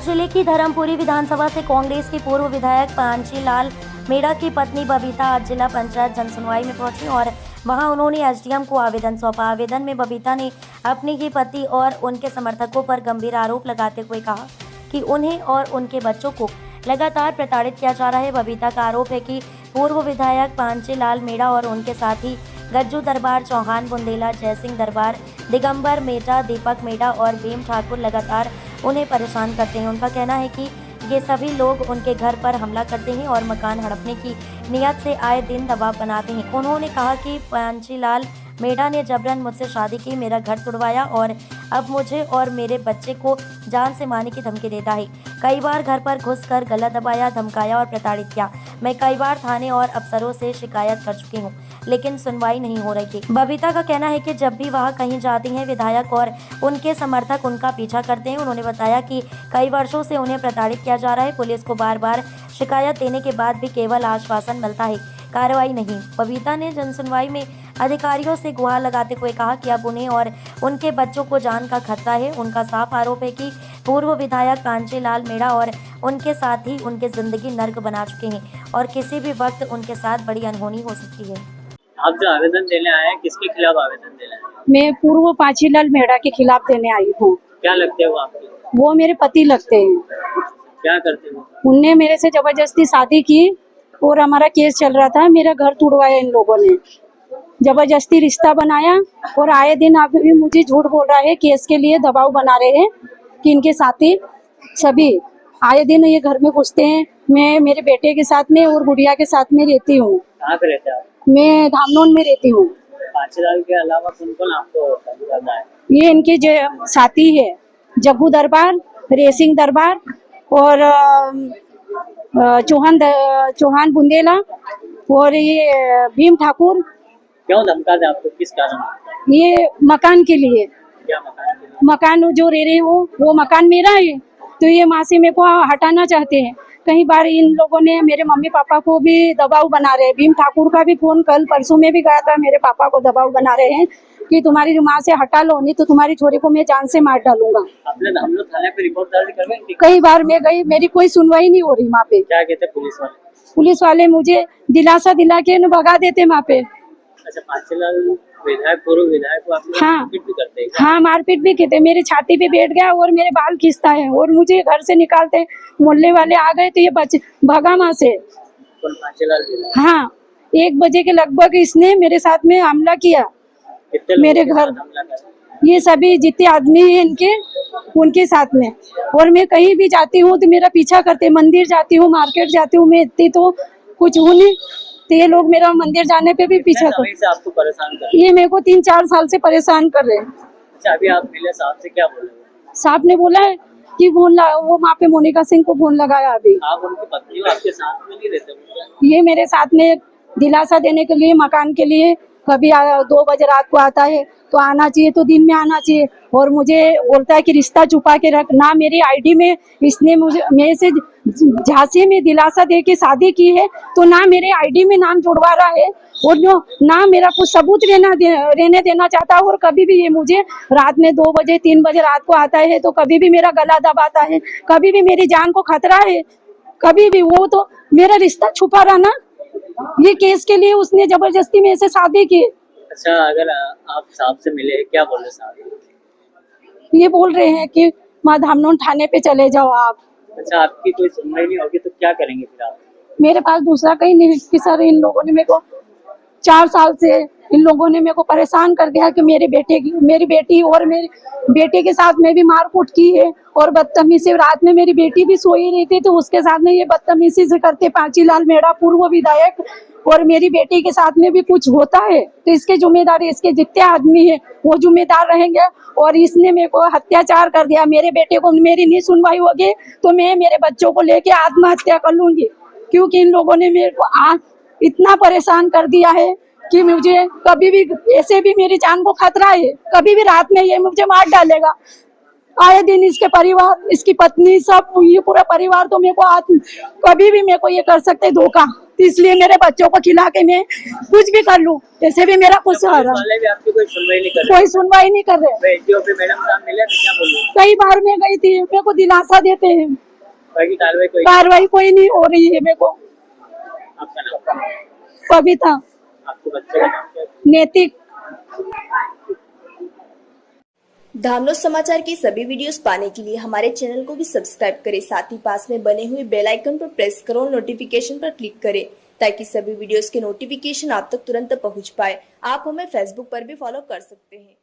जिले की धर्मपुरी विधानसभा से कांग्रेस के पूर्व विधायक पांचीलाल मेड़ा की पत्नी बबीता आज जिला पंचायत जनसुनवाई में पहुंची और वहां उन्होंने एसडीएम को आवेदन सौंपा। आवेदन में बबीता ने अपनी ही पति और उनके समर्थकों पर गंभीर आरोप लगाते हुए कहा कि उन्हें और उनके बच्चों को लगातार प्रताड़ित किया जा रहा है। बबीता का आरोप है कि पूर्व विधायक पांचीलाल मेड़ा और उनके साथी गज्जू दरबार, चौहान बुंदेला, जयसिंह दरबार, दिगंबर मेटा, दीपक मेड़ा और भीम ठाकुर लगातार उन्हें परेशान करते हैं। उनका कहना है कि ये सभी लोग उनके घर पर हमला करते हैं और मकान हड़पने की नियत से आए दिन दबाव बनाते हैं। उन्होंने कहा कि पांचीलाल मेड़ा ने जबरन मुझसे शादी की, मेरा घर तुड़वाया और अब मुझे और मेरे बच्चे को जान से मारने की धमकी देता है। कई बार घर पर घुसकर गला दबाया, धमकाया और प्रताड़ित किया। मैं कई बार थाने और अफसरों से शिकायत कर चुकी हूँ, लेकिन सुनवाई नहीं हो रही है। बबीता का कहना है कि जब भी वह कहीं जाती हैं, विधायक और उनके समर्थक उनका पीछा करते हैं। उन्होंने बताया कि कई वर्षों से उन्हें प्रताड़ित किया जा रहा है। पुलिस को बार बार शिकायत देने के बाद भी केवल आश्वासन मिलता है, कार्रवाई नहीं। बबीता ने जनसुनवाई में अधिकारियों से गुहार लगाते हुए कहा कि अब उन्हें और उनके बच्चों को जान का खतरा है। उनका साफ आरोप है कि पूर्व विधायक पांचीलाल मेड़ा और उनके साथी उनकी जिंदगी नर्क बना चुके हैं और किसी भी वक्त उनके साथ बड़ी अनहोनी हो सकती है। आप जो आवेदन देने आए हैं, किसके खिलाफ आवेदन देने आए हैं? मैं पूर्व पांचीलाल मेड़ा के खिलाफ देने आई हूँ। क्या लगते हैं वो आपके? वो मेरे पति लगते हैं। क्या करते हैं? उनने मेरे से जबरदस्ती शादी की और हमारा केस चल रहा था। मेरा घर तुड़वाया इन लोगों ने, जबरदस्ती रिश्ता बनाया और आए दिन आप भी मुझे झूठ बोल रहा है, केस के लिए दबाव बना रहे हैं कि इनके साथी सभी आए दिन ये घर में घुसते हैं। मैं मेरे बेटे के साथ में और गुड़िया के साथ में रहती हूँ। कहाँ पे रहते हैं आप? मैं धामनोन में रहती हूँ। पांचीलाल के अलावा कौन कौन आपको पता है? ये इनके जो साथी है, जग्गू दरबार, रेसिंग दरबार और चौहान बुंदेला और ये भीम ठाकुर। क्यों धमका दे आपको, किस कारण? ये मकान के लिए, क्या मकान के लिए? मकान जो रह रहे हो वो मकान मेरा है, तो ये माँ से मेरे को हटाना चाहते हैं। कई बार इन लोगों ने मेरे मम्मी पापा को भी दबाव बना रहे हैं। भीम ठाकुर का भी फोन कल परसों में भी गया था, मेरे पापा को दबाव बना रहे हैं कि तुम्हारी जो माँ से हटा लो, नहीं तो तुम्हारी छोरी को मैं जान से मार डालूंगा। आपने हम लोग थाने पे रिपोर्ट दर्ज करवाई? कई बार मैं गई, मेरी कोई सुनवाई नहीं हो रही वहाँ पे। क्या कहते पुलिस वाले? पुलिस वाले मुझे दिलासा दिला के न भगा देते वहाँ पे। अच्छा, पांचीलाल विधायक, पूर्व विधायक को आप हाँ। मारपीट भी करते हैं? हाँ, मारपीट भी कहते। मेरे छाती पे बैठ गया और मेरे बाल खींचता है और मुझे घर से निकालते। मोहल्ले वाले आ गए तो ये भगा वहाँ से। कौन? पांचीलाल विधायक? हाँ, 1 बजे के लगभग इसने मेरे साथ में हमला किया। कितने लोगों मेरे के घर साथ हमला करा? ये सभी जितने आदमी हैं इनके, उनके साथ में। और मैं कहीं भी जाती हूँ तो मेरा पीछा करते। मंदिर जाती हूँ, मार्केट जाती हूँ, मैं इतनी तो कुछ हूँ नहीं, तो ये लोग मेरा मंदिर जाने पे भी पीछा कितने समय से आपको परेशान कर रहे हैं? ये मेरे को 3-4 साल से परेशान कर रहे हैं। अच्छा, अभी आप मिले साहब से, क्या बोले? साहब ने बोला है कि वो वहाँ पे मोनिका सिंह को फोन लगाया। अभी आप उनकी पत्नी हो, आपके साथ में नहीं रहते वो? ये मेरे साथ में दिलासा देने के लिए, मकान के लिए, कभी 2 बजे रात को आता है तो आना चाहिए, तो दिन में आना चाहिए। और मुझे बोलता है कि रिश्ता छुपा के रख। ना मेरी आईडी में इसने मुझे मेरे से झांसी में दिलासा दे के शादी की है, तो ना मेरे आईडी में नाम जुड़वा रहा है और ना मेरा कुछ सबूत रहने देना चाहता है। और कभी भी ये मुझे रात में 2 बजे 3 बजे रात को आता है तो कभी भी मेरा गला दबाता है, कभी भी मेरी जान को खतरा है, कभी भी। वो तो मेरा रिश्ता छुपा रहा ना, ये केस के लिए उसने जबरदस्ती मेरे से शादी की। अच्छा, अगर आप साहब से मिले, क्या बोले साहब? ये बोल रहे हैं कि माँ धामनोन थाने पे चले जाओ आप। अच्छा, आपकी कोई सुनवाई नहीं होगी तो क्या करेंगे फिर आप? मेरे पास दूसरा कहीं नहीं कि सर, इन लोगों ने मेरे को 4 साल से इन लोगों ने मेरे को परेशान कर दिया कि मेरी बेटी और मेरी बेटे के साथ में भी मारकूट की है और बदतमीजी। रात में मेरी बेटी भी सोई रही थी तो उसके साथ में ये बदतमीजी से करते। पांचीलाल मेड़ा पूर्व विधायक और मेरी बेटी के साथ में भी कुछ होता है तो इसके जिम्मेदार, इसके जितने आदमी है वो जिम्मेदार रहेंगे। और इसने मेरे को अत्याचार कर दिया। मेरे बेटे को, मेरी नहीं सुनवाई होगी तो मैं मेरे बच्चों को लेके आत्महत्या कर लूंगी, क्योंकि इन लोगों ने मेरे को इतना परेशान कर दिया है कि मुझे कभी भी, ऐसे भी मेरी जान को खतरा है, कभी भी रात में ये मुझे मार डालेगा। आए दिन इसके परिवार, इसकी पत्नी, सब ये पूरा परिवार तो मेरे को कभी भी मेरे को ये कर सकते धोखा। तो इसलिए मेरे बच्चों को खिला के मैं कुछ भी कर लूं, ऐसे भी मेरा कुछ सहारा। वाले भी आपकी कोई सुनवाई नहीं कर रहे। कोई सुनवाई नहीं कर रहे। एसडीओ पे मैडम साहब मिले तो क्या बोले? कई बार मैं गई थी, मेरे को दिलासा देते हैं, बाकी कार्रवाई कोई नहीं हो रही है। मेरे को आपका नाम? कविता। आपके बच्चे का नाम क्या है? नैतिक। धामनोद समाचार की सभी वीडियोस पाने के लिए हमारे चैनल को भी सब्सक्राइब करें, साथ ही पास में बने हुए बेल आइकन पर प्रेस करो और नोटिफिकेशन पर क्लिक करें ताकि सभी वीडियोस के नोटिफिकेशन आप तक तुरंत पहुंच पाए। आप हमें फेसबुक पर भी फॉलो कर सकते हैं।